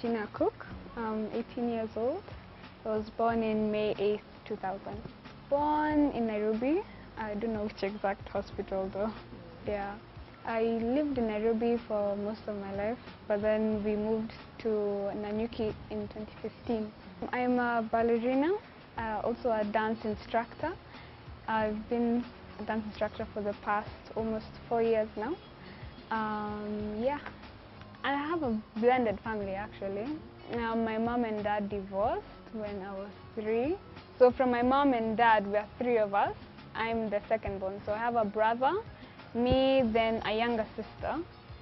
Regina Cook. I'm 18 years old. I was born in May 8th, 2000. Born in Nairobi. I don't know which exact hospital though. Yeah. I lived in Nairobi for most of my life, but then we moved to Nanyuki in 2015. I'm a ballerina, also a dance instructor. I've been a dance instructor for the past almost 4 years now. Yeah. I have a blended family actually. My mom and dad divorced when I was 3. So from my mom and dad, we are 3 of us. I'm the second born. So I have a brother, me, then a younger sister.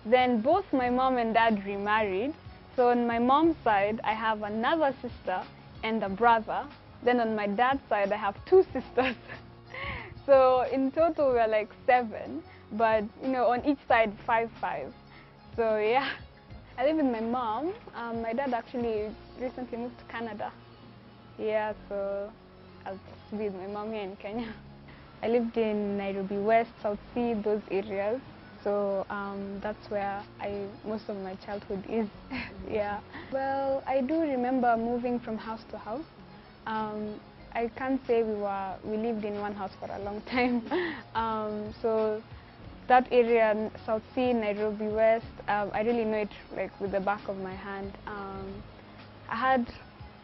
Then both my mom and dad remarried. So on my mom's side, I have another sister and a brother. Then on my dad's side, I have 2 sisters. So in total, we're like 7. But you know, on each side, 5. So yeah. I live with my mom. My dad actually recently moved to Canada. Yeah, so I'll just be with my mom here in Kenya. I lived in Nairobi West, South Sea, those areas. So that's where most of my childhood is. Yeah. Well, I do remember moving from house to house. I can't say we lived in one house for a long time. So that area, South Sea, Nairobi West, I really know it like with the back of my hand. I had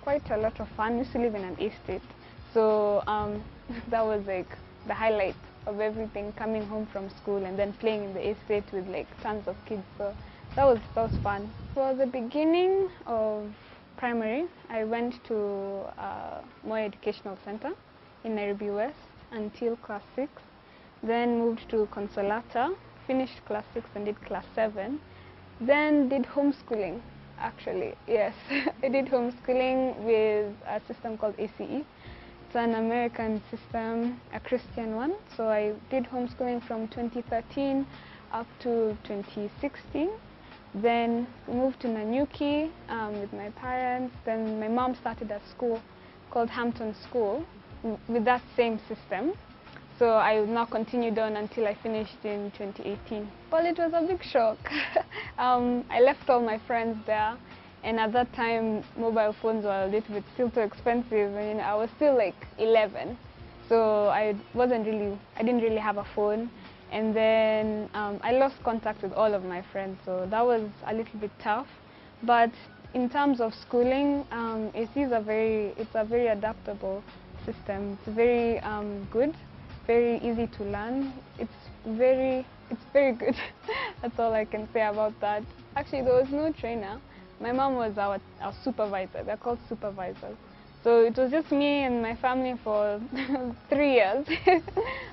quite a lot of fun. I used to live in an estate, so that was like the highlight of everything, coming home from school and then playing in the estate with like tons of kids. So that was fun. For the beginning of primary, I went to Moi Educational Center in Nairobi West until class 6. Then moved to Consolata, finished class 6 and did class 7. Then did homeschooling, actually, yes. I did homeschooling with a system called ACE. It's an American system, a Christian one. So I did homeschooling from 2013 up to 2016. Then moved to Nanyuki with my parents. Then my mom started a school called Hampton School with that same system. So I now continued on until I finished in 2018. Well, it was a big shock. I left all my friends there, and at that time, mobile phones were a little bit still too expensive, and I was still like 11. So I didn't really have a phone, and then I lost contact with all of my friends. So that was a little bit tough. But in terms of schooling, it's a very adaptable system. It's very good. Very easy to learn. It's very good. That's all I can say about that. Actually, there was no trainer. My mom was our supervisor. They're called supervisors. So it was just me and my family for 3 years.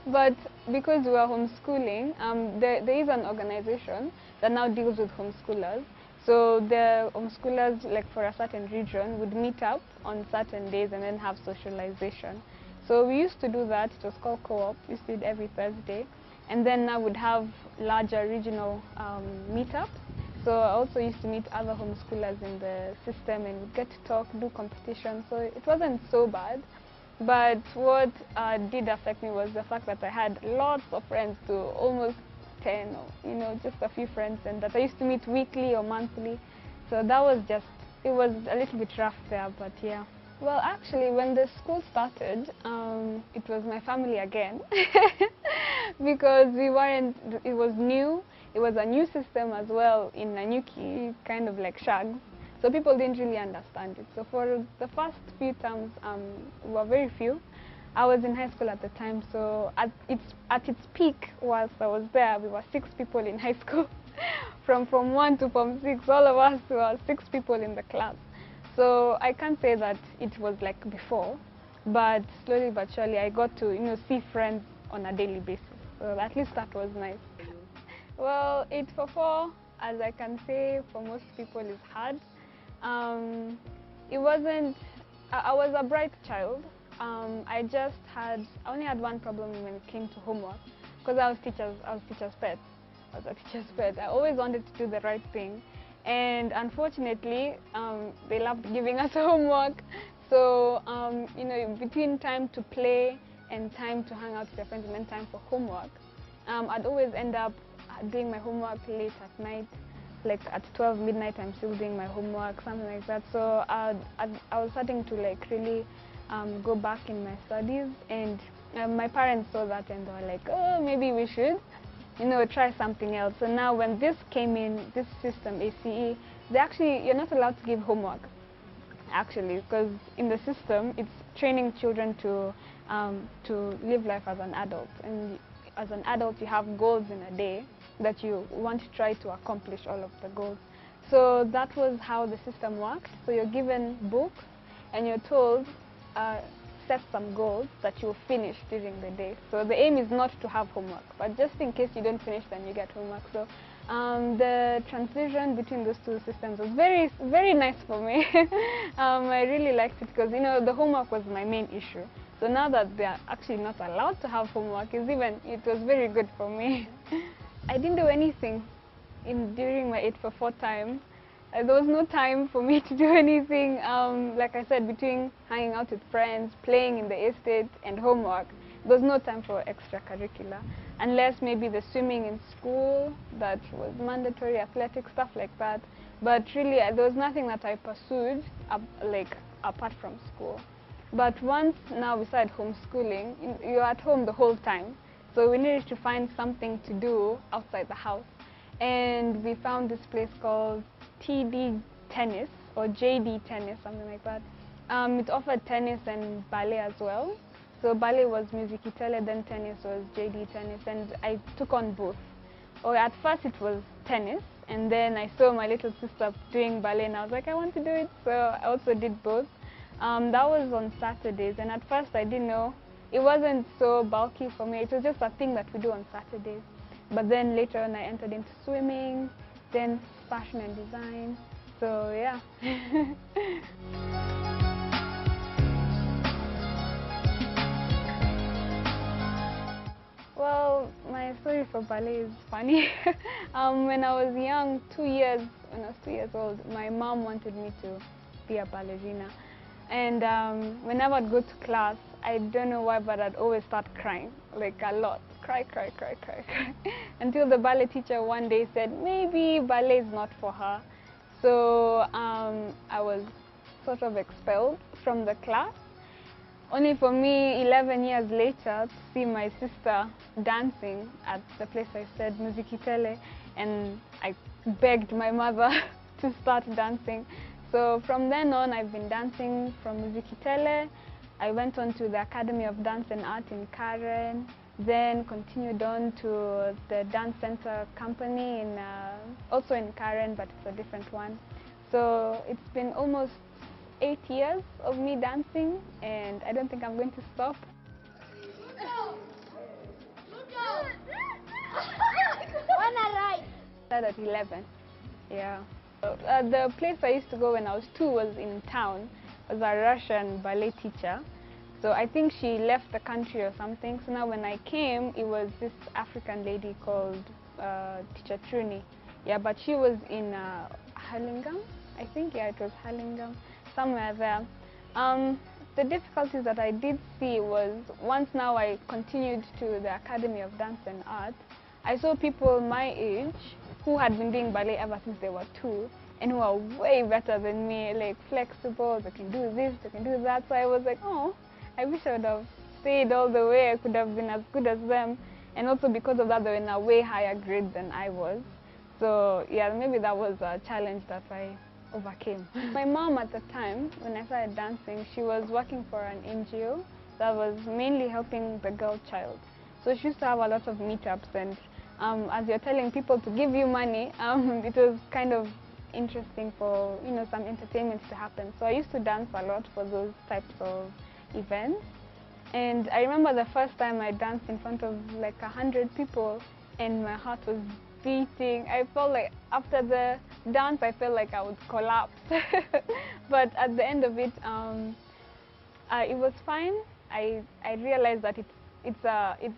But because we were homeschooling, there is an organization that now deals with homeschoolers. So the homeschoolers, like for a certain region, would meet up on certain days and then have socialization. So we used to do that. It was called co-op. We used to do it every Thursday. And then I would have larger regional meetups. So I also used to meet other homeschoolers in the system and we'd get to talk, do competition. So it wasn't so bad. But what did affect me was the fact that I had lots of friends, to almost 10 or just a few friends, and that I used to meet weekly or monthly. So that was it was a little bit rough there, but yeah. Well, actually, when the school started, it was my family again, because it was new. It was a new system as well in Nanyuki, kind of like shags. So people didn't really understand it. So for the first few terms, we were very few. I was in high school at the time, so at its peak, whilst I was there, we were 6 people in high school. From Form 1 to Form 6, all of us were 6 people in the class. So I can't say that it was like before, but slowly but surely I got to see friends on a daily basis. So at least that was nice. Well, 844, as I can say, for most people is hard. It wasn't. I was a bright child. I only had one problem when it came to homework, because I was teacher's pet. I was a teacher's pet. I always wanted to do the right thing. And unfortunately, they loved giving us homework. So, between time to play and time to hang out with your friends and then time for homework, I'd always end up doing my homework late at night. like at 12 midnight I'm still doing my homework, something like that. So I was starting to like really go back in my studies, and my parents saw that and they were like, oh, maybe we should, you know, try something else. So now when this came in, this system, ACE, you're not allowed to give homework, actually, because in the system, it's training children to live life as an adult. And as an adult, you have goals in a day that you want to try to accomplish all of the goals. So that was how the system worked. So you're given books, and you're told, set some goals that you'll finish during the day. So the aim is not to have homework, but just in case you don't finish, then you get homework. So the transition between those two systems was very, very nice for me. I really liked it because, you know, the homework was my main issue. So now that they are actually not allowed to have homework, it was very good for me. I didn't do anything during my 844 time. There was no time for me to do anything. Like I said, between hanging out with friends, playing in the estate, and homework, there was no time for extracurricular, unless maybe the swimming in school that was mandatory, athletic, stuff like that. But really, there was nothing that I pursued like apart from school. But once now we started homeschooling, you're at home the whole time, so we needed to find something to do outside the house. And we found this place called TD Tennis, or JD Tennis, something like that. It offered tennis and ballet as well. So ballet was musicitele, then tennis was JD Tennis, and I took on both. Or at first it was tennis, and then I saw my little sister doing ballet, and I was like, I want to do it, so I also did both. That was on Saturdays, and at first I didn't know. It wasn't so bulky for me. It was just a thing that we do on Saturdays. But then later on I entered into swimming, then fashion and design. So yeah. Well, my story for ballet is funny. When I was young, when I was 2 years old, my mom wanted me to be a ballerina. And whenever I'd go to class, I don't know why, but I'd always start crying, like a lot. Cry. Until the ballet teacher one day said, maybe ballet is not for her. So I was sort of expelled from the class. Only for me, 11 years later, to see my sister dancing at the place I said, Musicitele, and I begged my mother to start dancing. So from then on, I've been dancing from Musicitele. I went on to the Academy of Dance and Art in Karen, then continued on to the Dance Center Company, also in Karen, but it's a different one. So it's been almost 8 years of me dancing, and I don't think I'm going to stop. Started at 11, yeah. The place I used to go when I was 2 was in town. It was a Russian ballet teacher. So I think she left the country or something. So now when I came, it was this African lady called Teacher Truni. Yeah, but she was in Hurlingham, I think. Yeah, it was Hurlingham, somewhere there. The difficulties that I did see was, once now I continued to the Academy of Dance and Art, I saw people my age who had been doing ballet ever since they were 2, and who are way better than me, like flexible, they can do this, they can do that. So I was like, oh, I wish I would have stayed all the way. I could have been as good as them. And also because of that, they were in a way higher grade than I was. So yeah, maybe that was a challenge that I overcame. My mom at the time, when I started dancing, she was working for an NGO that was mainly helping the girl child. So she used to have a lot of meetups, and as you're telling people to give you money, it was kind of interesting for, you know, some entertainment to happen. So I used to dance a lot for those types of events. And I remember the first time I danced in front of like 100 people, and my heart was beating. I felt like after the dance, I felt like I would collapse. But at the end of it, it was fine. I realized that it's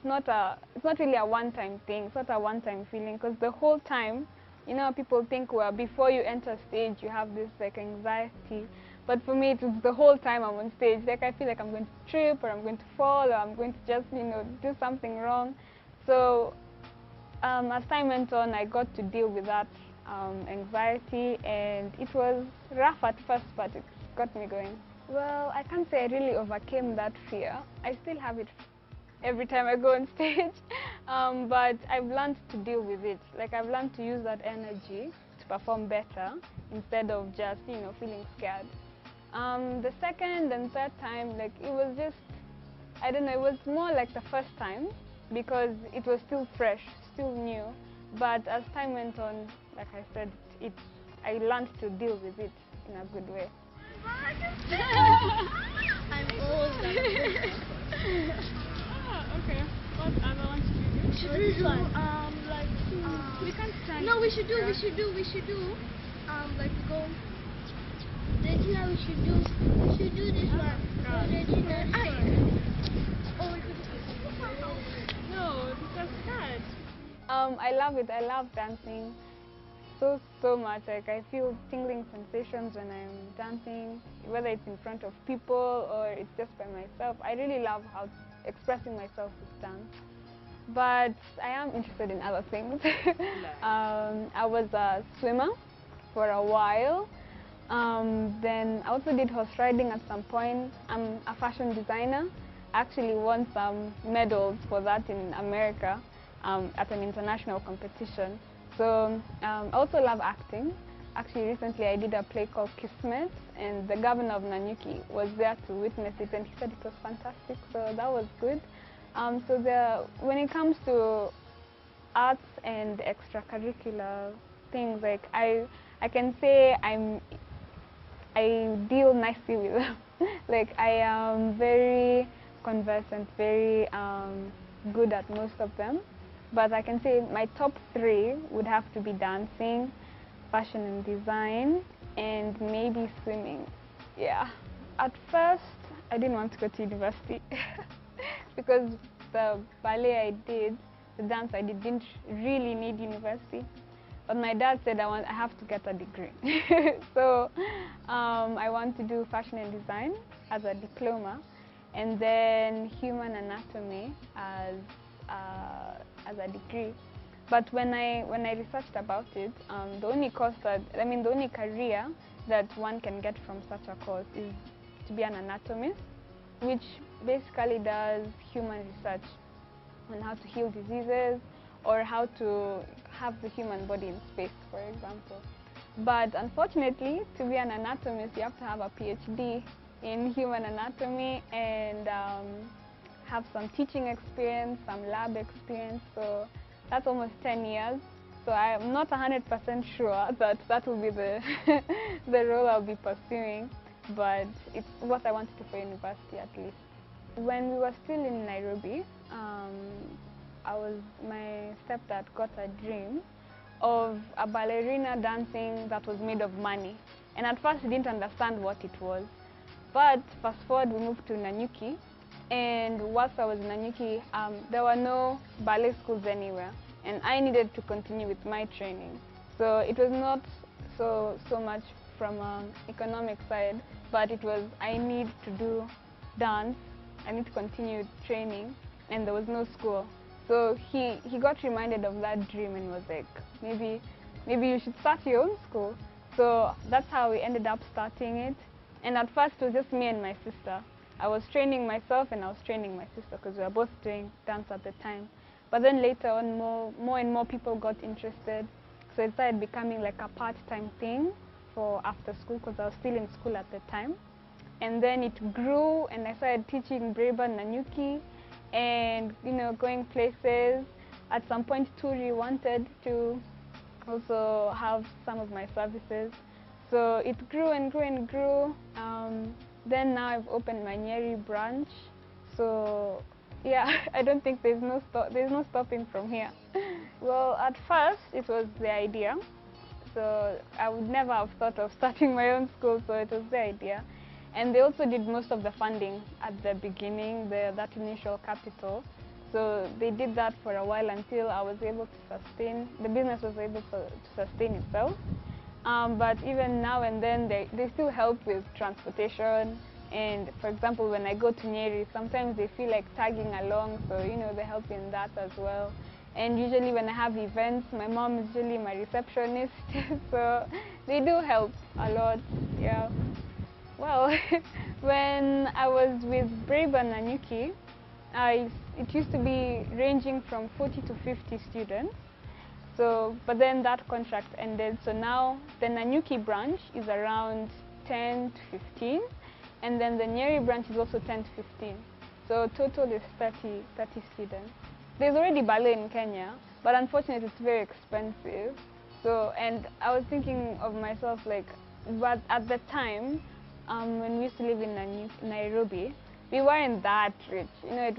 not really a one-time thing. It's not a one-time feeling, because the whole time, you know, people think, well, before you enter stage, you have this like anxiety. But for me, it was the whole time I'm on stage. Like, I feel like I'm going to trip, or I'm going to fall, or I'm going to just, you know, do something wrong. So as time went on, I got to deal with that anxiety, and it was rough at first, but it got me going. Well, I can't say I really overcame that fear. I still have it every time I go on stage, but I've learned to deal with it. Like, I've learned to use that energy to perform better instead of just, feeling scared. The second and third time, like, it was just, I don't know, it was more like the first time because it was still fresh, still new. But as time went on, like I said, I learned to deal with it in a good way. I'm old. Okay. What other ones do you do? Should we do We can stand. No, we should do like go. Regina, we should do this one. Oh, Regina, this one. Oh, we could do. No, because that. I love it. I love dancing so much. Like, I feel tingling sensations when I'm dancing, whether it's in front of people or it's just by myself. I really love expressing myself with dance. But I am interested in other things. I was a swimmer for a while. Then I also did horse riding at some point. I'm a fashion designer. I actually won some medals for that in America at an international competition. So I also love acting. Actually, recently I did a play called Kismet, and the governor of Nanyuki was there to witness it, and he said it was fantastic, so that was good. When it comes to arts and extracurricular things, like I can say I deal nicely with them. Like, I am very conversant, very good at most of them. But I can say my top 3 would have to be dancing, fashion and design, and maybe swimming. Yeah. At first, I didn't want to go to university because the ballet I did, the dance I did, didn't really need university. But my dad said I have to get a degree. So I want to do fashion and design as a diploma, and then human anatomy as a degree. But when I researched about it, the only career that one can get from such a course is to be an anatomist, which basically does human research on how to heal diseases or how to have the human body in space, for example. But unfortunately, to be an anatomist, you have to have a PhD in human anatomy and have some teaching experience, some lab experience. So that's almost 10 years. So I'm not 100% sure that that will be the role I'll be pursuing, but it's what I want to do for university at least. When we were still in Nairobi, my stepdad got a dream of a ballerina dancing that was made of money. And at first he didn't understand what it was. But fast forward, we moved to Nanyuki, and whilst I was in Nanyuki, there were no ballet schools anywhere, and I needed to continue with my training. So it was not so much from an economic side, but it was I need to do dance, I need to continue training, and there was no school. So he got reminded of that dream and was like, maybe you should start your own school. So that's how we ended up starting it. And at first it was just me and my sister. I was training myself and I was training my sister because we were both doing dance at the time. But then later on, more and more people got interested. So it started becoming like a part-time thing for after school because I was still in school at the time. And then it grew and I started teaching Breba Nanyuki and going places. At some point, Turi wanted to also have some of my services. So it grew and grew and grew. Then now I've opened my Nyeri branch. So yeah, I don't think there's no stopping from here. Well, at first it was the idea. So I would never have thought of starting my own school, so it was the idea. And they also did most of the funding at the beginning, that initial capital. So they did that for a while until I was able to sustain, the business was able to sustain itself. But even now and then, they still help with transportation. And for example, when I go to Nyeri, sometimes they feel like tagging along, so they help in that as well. And usually when I have events, my mom is usually my receptionist, so they do help a lot, yeah. Well, when I was with Brave and Nanyuki, it used to be ranging from 40 to 50 students. So, but then that contract ended, so now the Nanyuki branch is around 10 to 15, and then the Nyeri branch is also 10 to 15. So total is 30 students. There's already ballet in Kenya, but unfortunately it's very expensive. So, and I was thinking of myself like, but at the time, when we used to live in Nairobi, we weren't that rich. You know, it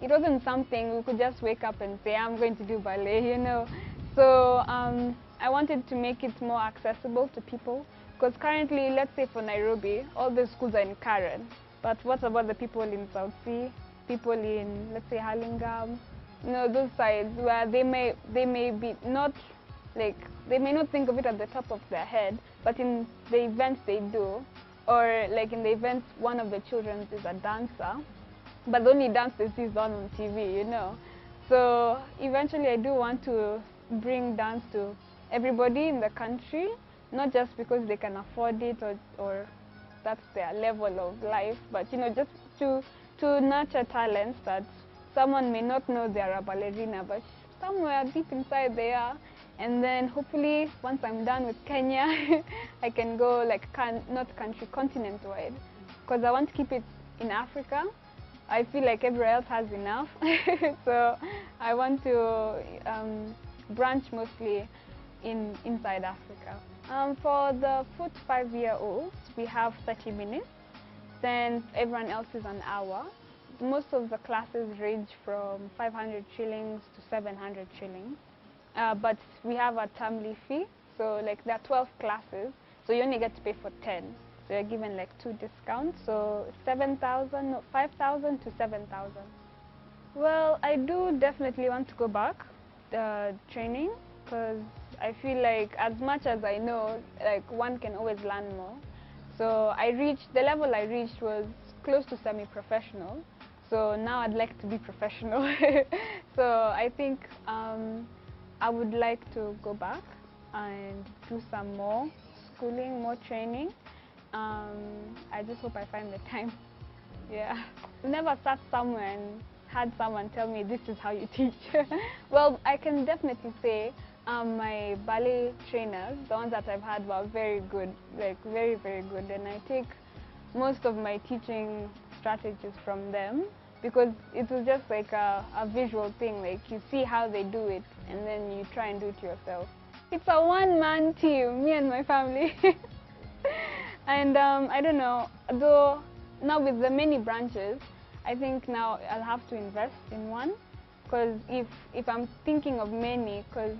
wasn't something we could just wake up and say, I'm going to do ballet, you know. So I wanted to make it more accessible to people, because currently, let's say for Nairobi, all the schools are in Karen. But what about the people in South Sea, people in, let's say, Hurlingham, you know, those sides where they may be not, like, they may not think of it at the top of their head, but in the events they do, or like in the events one of the children is a dancer, but the only dance they see is done on TV, you know. So eventually I do want to bring dance to everybody in the country, not just because they can afford it or that's their level of life, but you know, just to nurture talents that someone may not know they are a ballerina, but somewhere deep inside they are. And then hopefully once I'm done with Kenya, I can go like not country, continent-wide, because I want to keep it in Africa. I feel like everywhere else has enough, so I want to branch mostly inside Africa. For the 4 to 5-year-olds, we have 30 minutes. Then everyone else is an hour. Most of the classes range from 500 shillings to 700 shillings. But we have a termly fee, so like there are 12 classes, so you only get to pay for 10. So you're given like 2 discounts, so 5,000 to 7,000. Well, I do definitely want to go back training, because I feel like as much as I know, like one can always learn more. So the level I reached was close to semi-professional. So now I'd like to be professional. So I think I would like to go back and do some more schooling, more training. I just hope I find the time. Yeah. Never sat somewhere and had someone tell me this is how you teach. Well, I can definitely say my ballet trainers, the ones that I've had, were very good, like very, very good. And I take most of my teaching strategies from them, because it was just like a visual thing, like you see how they do it and then you try and do it yourself. It's a one-man team, me and my family. And I don't know, though now with the many branches, I think now I'll have to invest in one, because if I'm thinking of many, because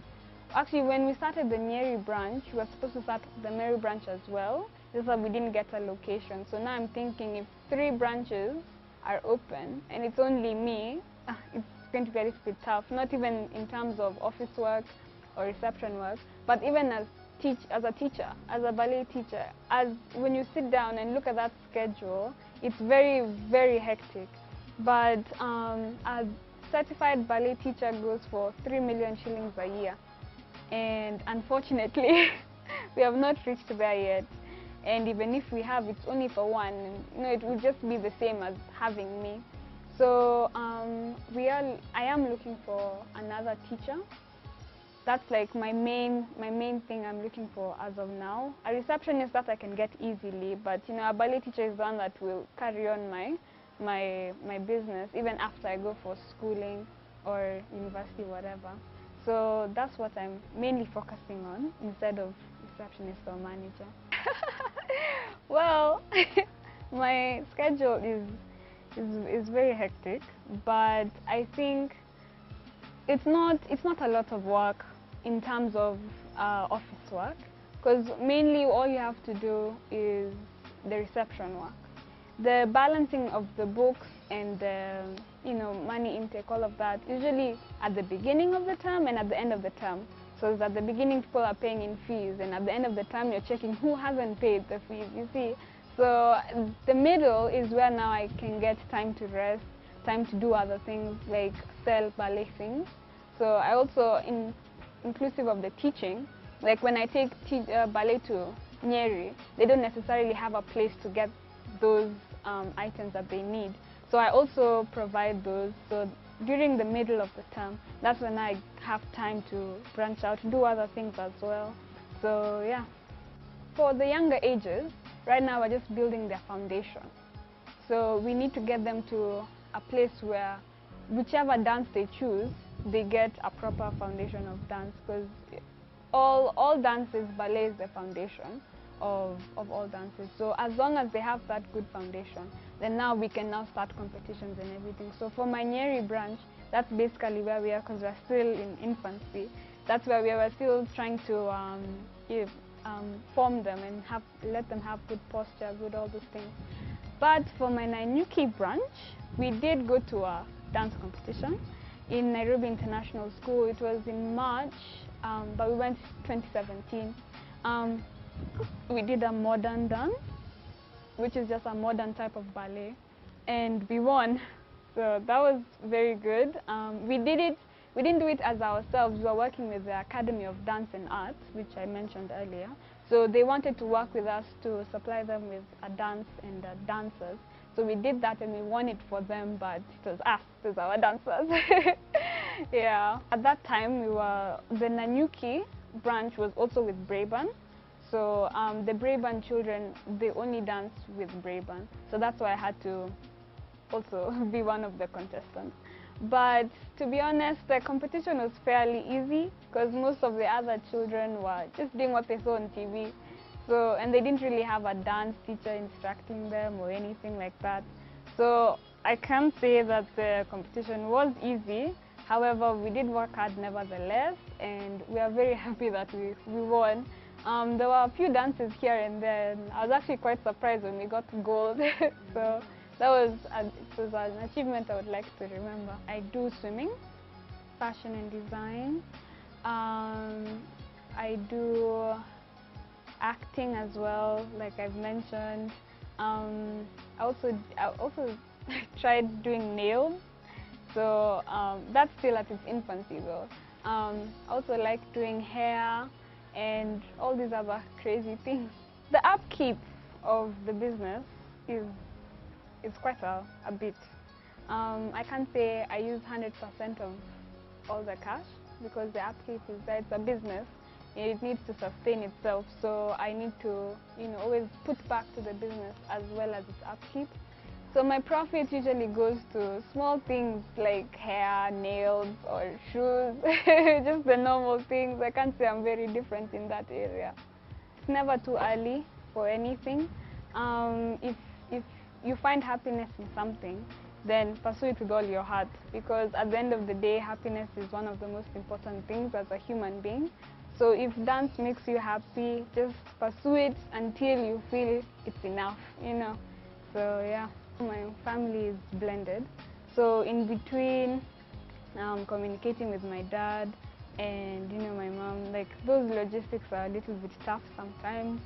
actually when we started the Nyeri branch, we were supposed to start the Meru branch as well, just that we didn't get a location. So now I'm thinking if 3 branches are open and it's only me, it's going to be a little bit tough, not even in terms of office work or reception work, but even as a teacher, as a ballet teacher, when you sit down and look at that schedule, it's very, very hectic. But a certified ballet teacher goes for 3 million shillings a year, and unfortunately we have not reached there yet. And even if we have, it's only for one. You know, it will just be the same as having me. So I am looking for another teacher. That's like my main thing I'm looking for as of now. A receptionist that I can get easily, but you know, a ballet teacher is the one that will carry on my business even after I go for schooling or university, whatever. So that's what I'm mainly focusing on instead of receptionist or manager. Well, my schedule is very hectic, but I think it's not a lot of work in terms of office work, because mainly all you have to do is the reception work. The balancing of the books and the money intake, all of that, usually at the beginning of the term and at the end of the term. So at the beginning people are paying in fees, and at the end of the term you're checking who hasn't paid the fees, you see. So the middle is where now I can get time to rest, time to do other things like sell ballet things. So I also, inclusive of the teaching, like when I take ballet to Nyeri, they don't necessarily have a place to get those items that they need. So I also provide those. So during the middle of the term, that's when I have time to branch out, do other things as well. So yeah. For the younger ages, right now we're just building their foundation. So we need to get them to a place where whichever dance they choose, they get a proper foundation of dance, because all dances, ballet is the foundation of all dances. So as long as they have that good foundation, then now we can now start competitions and everything. So for my Nyeri branch, that's basically where we are, because we're still in infancy. That's where we are still trying to form them and let them have good posture, good all those things. But for my Nanyuki branch, we did go to a dance competition in Nairobi International School. It was in March, but we went 2017. We did a modern dance, which is just a modern type of ballet, and we won. So that was very good. We didn't do it as ourselves. We were working with the Academy of Dance and Arts, which I mentioned earlier. So they wanted to work with us to supply them with a dance and dancers. So we did that and we won it for them, but it was us, it was our dancers. Yeah. At that time, the Nanyuki branch was also with Braeburn. So the Braeburn children, they only dance with Braeburn. So that's why I had to also be one of the contestants. But to be honest, the competition was fairly easy, because most of the other children were just doing what they saw on TV. So, and they didn't really have a dance teacher instructing them or anything like that. So I can't say that the competition was easy. However, we did work hard nevertheless, and we are very happy that we won. There were a few dances here and there, and I was actually quite surprised when we got gold. So it was an achievement I would like to remember. I do swimming, fashion and design. I do acting as well, like I've mentioned. I also tried doing nails. So that's still at its infancy though. I also like doing hair and all these other crazy things. The upkeep of the business is quite a bit. I can't say I use 100% of all the cash, because the upkeep is that it's a business. It needs to sustain itself, so I need to always put back to the business as well as its upkeep. So my profit usually goes to small things like hair, nails, or shoes, just the normal things. I can't say I'm very different in that area. It's never too early for anything. If you find happiness in something, then pursue it with all your heart, because at the end of the day, happiness is one of the most important things as a human being. So if dance makes you happy, just pursue it until you feel it's enough, So yeah, my family is blended. So in between communicating with my dad and my mom, like those logistics are a little bit tough sometimes.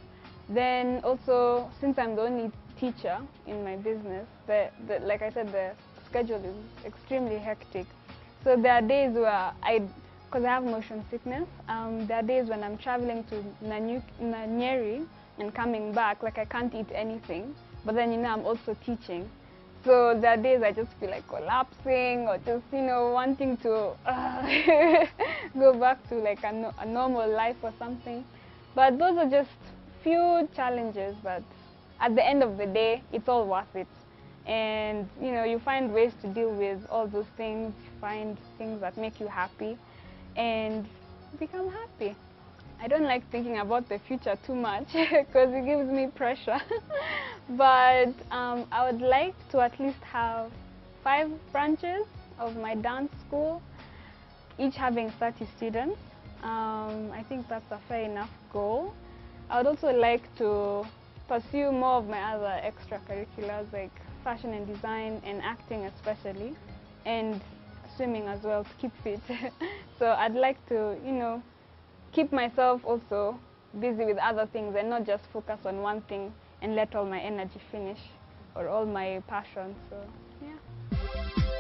Then also, since I'm the only teacher in my business, like I said, the schedule is extremely hectic. So there are days where because I have motion sickness, there are days when I'm traveling to Nyeri and coming back, like I can't eat anything, but then I'm also teaching. So there are days I just feel like collapsing, or just wanting to go back to like a normal life or something. But those are just few challenges, but at the end of the day, it's all worth it. And you find ways to deal with all those things, you find things that make you happy, and become happy. I don't like thinking about the future too much because it gives me pressure. But I would like to at least have 5 branches of my dance school, each having 30 students. I think that's a fair enough goal. I would also like to pursue more of my other extracurriculars like fashion and design and acting especially, and swimming as well to keep fit. So I'd like to, keep myself also busy with other things and not just focus on one thing and let all my energy finish or all my passion. So yeah.